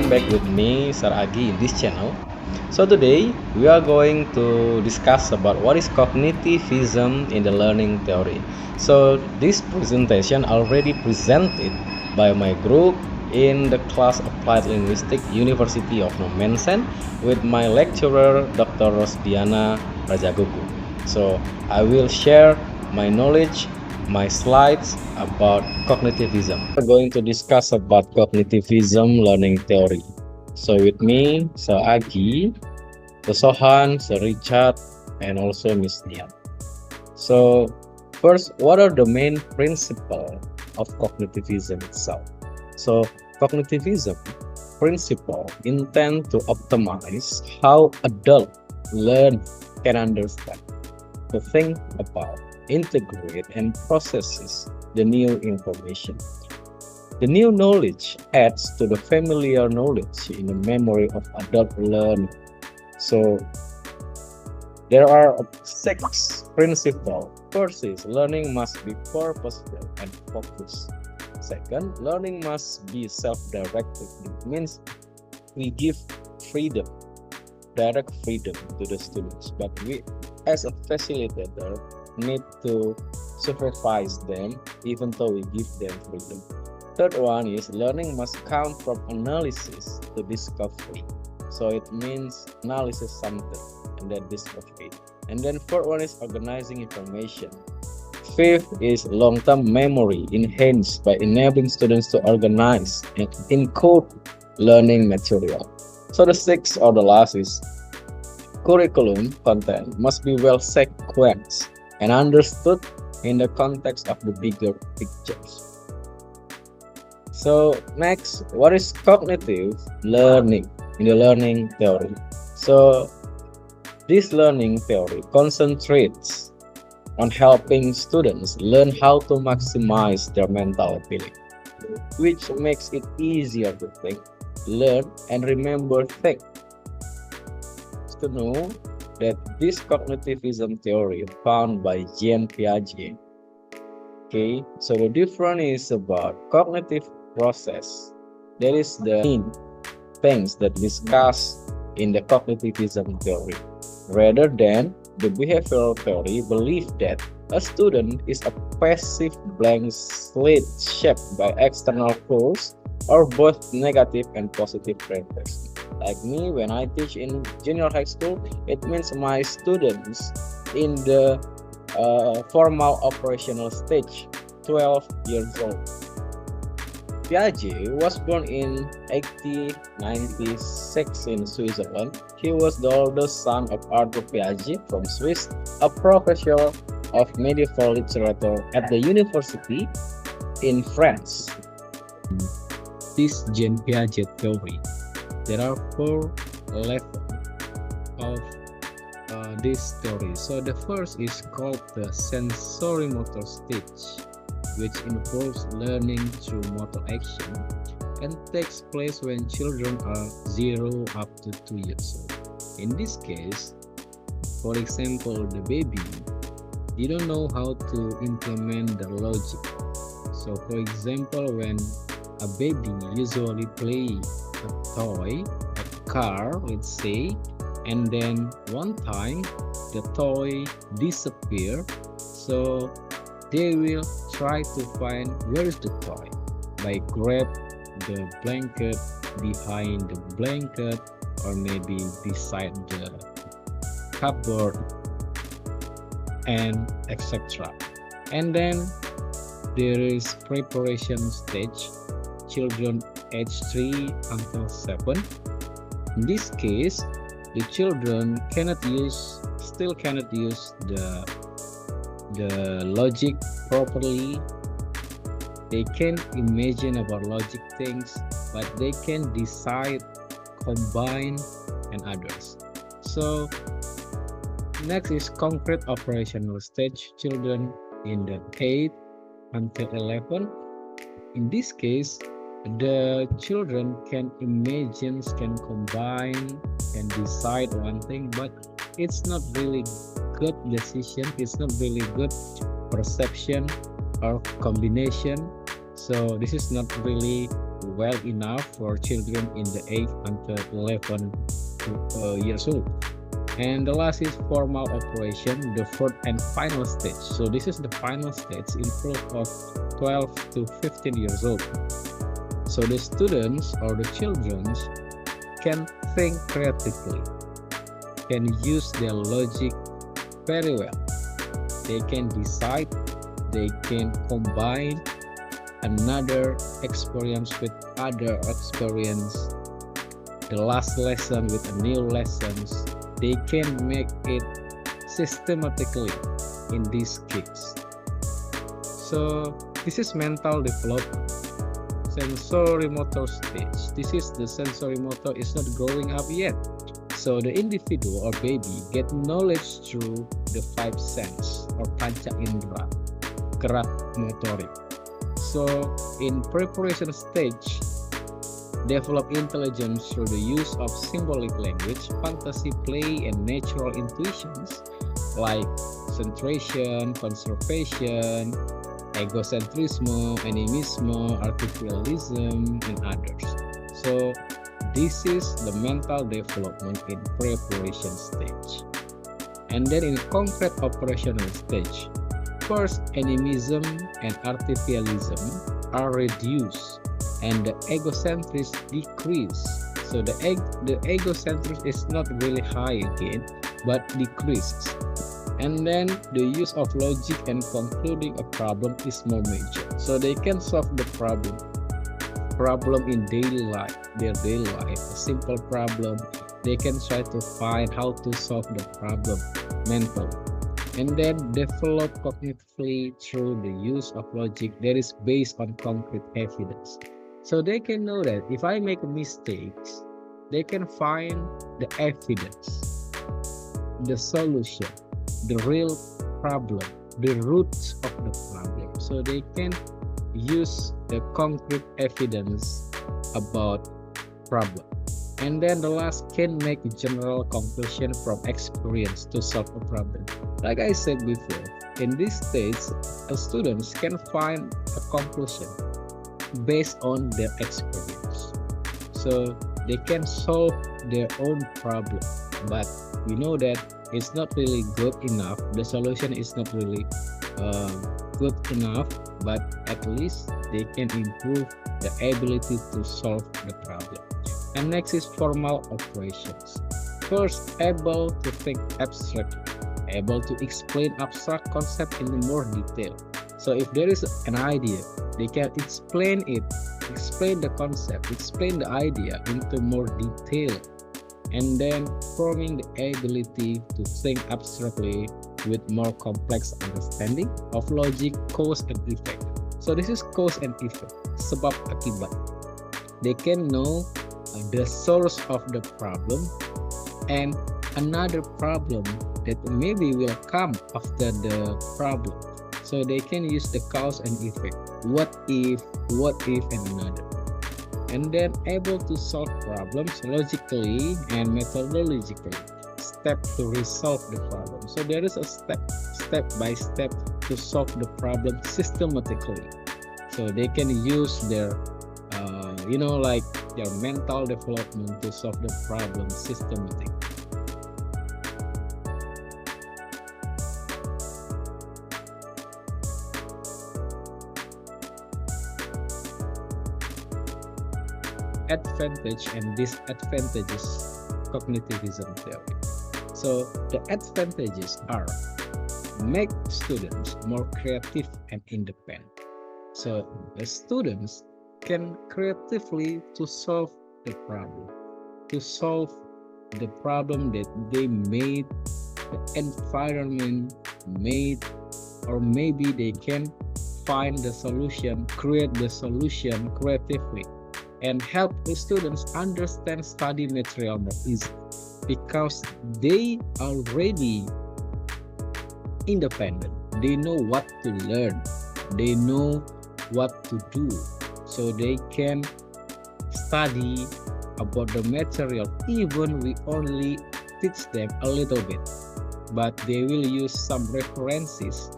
welcome back with me, Sir Agi, in this channel. So today we are going to discuss about what is cognitivism in the learning theory. So this presentation already presented by my group in the class Applied Linguistics, University of Nommensen, with my lecturer, Dr. Rosdiana Rajagukguk. So I will share my knowledge, my slides about cognitivism. We're going to discuss about cognitivism learning theory. So with me, Sir Agi, Sir Sohan, Sir Richard, and also Miss Nian. So first, what are the main principles of cognitivism itself? So cognitivism principle intend to optimize how adults learn and understand, to think about, integrate, and processes the new information. The new knowledge adds to the familiar knowledge in the memory of adult learning. So there are 6 principles. First is learning must be purposeful and focused. Second, learning must be self-directed. It means we give freedom, direct freedom to the students, but we as a facilitator need to supervise them even though we give them freedom. Third one is learning must come from analysis to discovery. So it means analysis something and then discovery. And then fourth one is organizing information. Fifth is long-term memory enhanced by enabling students to organize and encode learning material. So the sixth or the last is curriculum content must be well sequenced and understood in the context of the bigger pictures. So next, what is cognitive learning in the learning theory? So this learning theory concentrates on helping students learn how to maximize their mental ability, which makes it easier to think, learn, and remember things. To know that this cognitivism theory found by Jean Piaget. Okay, so the difference is about cognitive process. That is the main things that discussed in the cognitivism theory, rather than the behavioral theory belief that a student is a passive blank slate shaped by external cues or both negative and positive reinforcement. Like me, when I teach in junior high school, it means my students in the formal operational stage, 12 years old. Piaget was born in 1896 in Switzerland. He was the oldest son of Arthur Piaget from Swiss, a professor of medieval literature at the university in France. This Jean Piaget theory, there are 4 levels of this theory. So the first is called the sensorimotor stage, which involves learning through motor action and takes place when children are 0 up to 2 years old. In this case, for example, the baby, you don't know how to implement the logic. So for example, when a baby usually play a toy, a car, let's say, and then one time the toy disappear, so they will try to find where is the toy by grab the blanket, behind the blanket, or maybe beside the cupboard, and etc. And then there is preparation stage, children age 3 until 7. In this case, the children still cannot use the logic properly. They can imagine about logic things, but they can decide, combine, and others. So next is concrete operational stage, children in the 8 until 11. In this case, the children can imagine, can combine, can decide one thing, but it's not really good decision, it's not really good perception or combination. So this is not really well enough for children in the age until 11 years old. And the last is formal operation, the fourth and final stage. So this is the final stage in group of 12 to 15 years old. So the students or the children can think creatively, can use their logic very well. They can decide, they can combine another experience with other experience, the last lesson with a new lessons. They can make it systematically in this case. So this is mental development. Sensorimotor stage. This is the sensorimotor is not growing up yet. So the individual or baby get knowledge through the five sense or panca indera, gerak motorik. So in preparation stage, develop intelligence through the use of symbolic language, fantasy play, and natural intuitions like centration, conservation, egocentrism, animism, artificialism, and others. So this is the mental development in preparation stage. And then in concrete operational stage, first animism and artificialism are reduced and the egocentrism decrease. So the egocentrism is not really high again, but decreases. And then the use of logic and concluding a problem is more major. So they can solve the problem in daily life, their daily life, a simple problem. They can try to find how to solve the problem mentally. And then develop cognitively through the use of logic that is based on concrete evidence. So they can know that if I make mistakes, they can find the evidence, the solution, the real problem, the roots of the problem. So they can use the concrete evidence about problem. And then the last can make a general conclusion from experience to solve a problem. Like I said before, in this stage, students can find a conclusion based on their experience. So they can solve their own problem, but we know that it's not really good enough. The solution is not really good enough, but at least they can improve the ability to solve the problem. And next is formal operations. First, able to think abstractly, able to explain abstract concept in more detail. So if there is an idea, they can explain it, explain the concept, explain the idea into more detail. And then forming the ability to think abstractly with more complex understanding of logic, cause and effect. So this is cause and effect, sebab akibat. They can know the source of the problem and another problem that maybe will come after the problem. So they can use the cause and effect. What if, and another. And then able to solve problems logically and methodologically, step to resolve the problem. So there is a step by step to solve the problem systematically. So they can use their like their mental development to solve the problem systematically. Advantage and disadvantages cognitivism theory. So the advantages are make students more creative and independent. So the students can creatively to solve the problem, that they made, the environment made, or maybe they can find the solution, create the solution creatively, and help the students understand study material more easily because they are already independent. They know what to learn, they know what to do, so they can study about the material. Even we only teach them a little bit, but they will use some references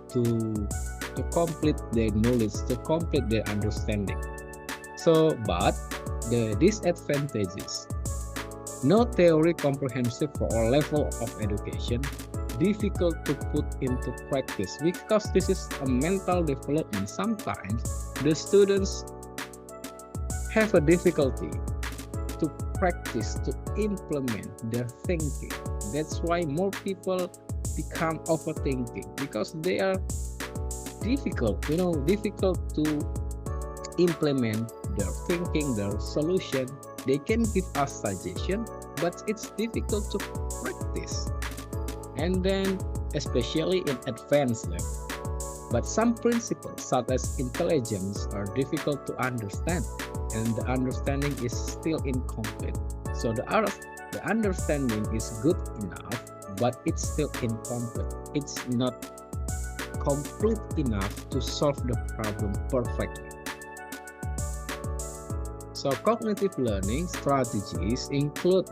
to complete their knowledge, to complete their understanding. So, but the disadvantages: no theory comprehensive for all level of education, difficult to put into practice because this is a mental development. Sometimes the students have a difficulty to practice, to implement their thinking. That's why more people become overthinking, because they are difficult to implement their thinking, their solution. They can give us suggestion, but it's difficult to practice. And then, especially in advanced level. But some principles, such as intelligence, are difficult to understand, and the understanding is still incomplete. So the understanding is good enough, but it's still incomplete. It's not complete enough to solve the problem perfectly. So cognitive learning strategies include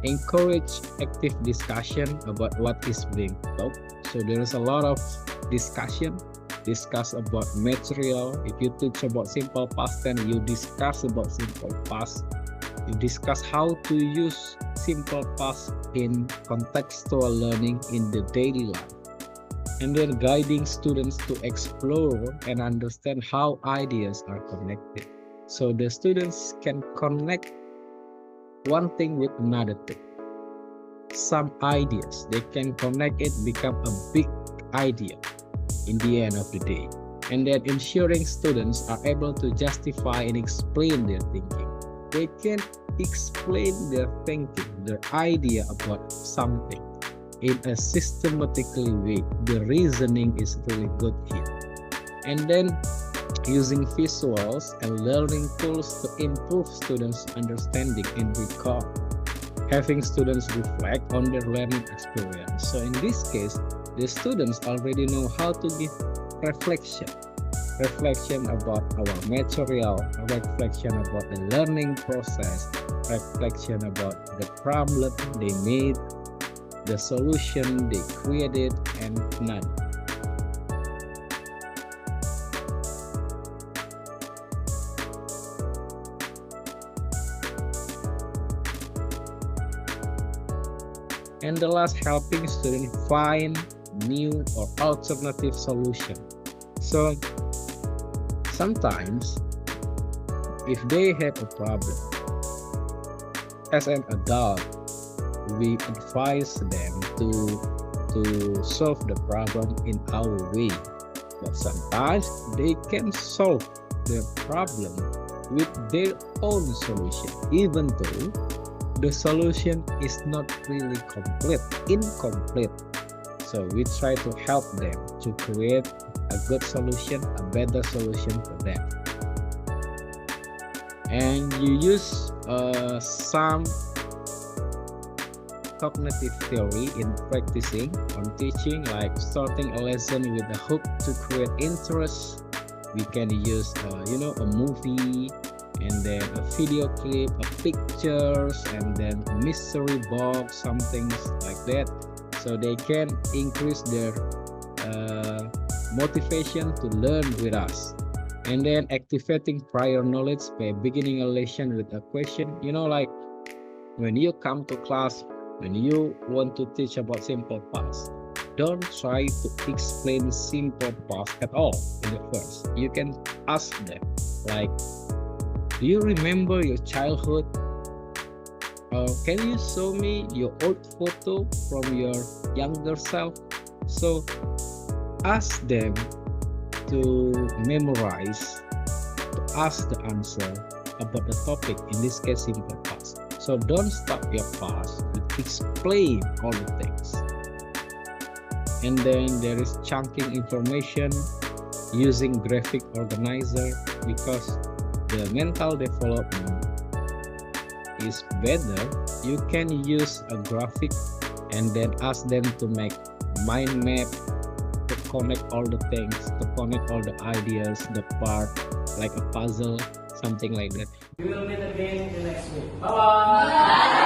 encourage active discussion about what is being taught. So there is a lot of discuss about material. If you teach about simple past tense, you discuss about simple past. You discuss how to use simple past in contextual learning in the daily life. And then guiding students to explore and understand how ideas are connected. So the students can connect one thing with another thing. Some ideas, they can connect it, become a big idea in the end of the day. And then ensuring students are able to justify and explain their thinking. They can explain their thinking, their idea about something in a systematically way. The reasoning is really good here. And then using visuals and learning tools to improve students' understanding and recall. Having students reflect on their learning experience. So in this case, the students already know how to give reflection about our material, reflection about the learning process, reflection about the problem they made, the solution they created, and none. And the last, helping students find new or alternative solution. So sometimes if they have a problem, as an adult, we advise them to solve the problem in our way. But sometimes they can solve the problem with their own solution, even though the solution is not really incomplete. So we try to help them to create a good solution, a better solution for them. And you use some cognitive theory in practicing on teaching, like starting a lesson with a hook to create interest. We can use a movie, and then a video clip, a pictures, and then a mystery box, some things like that. So they can increase their motivation to learn with us. And then activating prior knowledge by beginning a lesson with a question. Like when you come to class, when you want to teach about simple past, don't try to explain simple past at all in the first. You can ask them, like, do you remember your childhood? Can you show me your old photo from your younger self? So ask them to memorize, to ask the answer about the topic, in this case simple past. So don't stop your past, explain all the things. And then there is chunking information using graphic organizer, because the mental development is better. You can use a graphic and then ask them to make mind map, to connect all the things, to connect all the ideas, the part, like a puzzle, something like that. We will meet again in the next week. Bye-bye!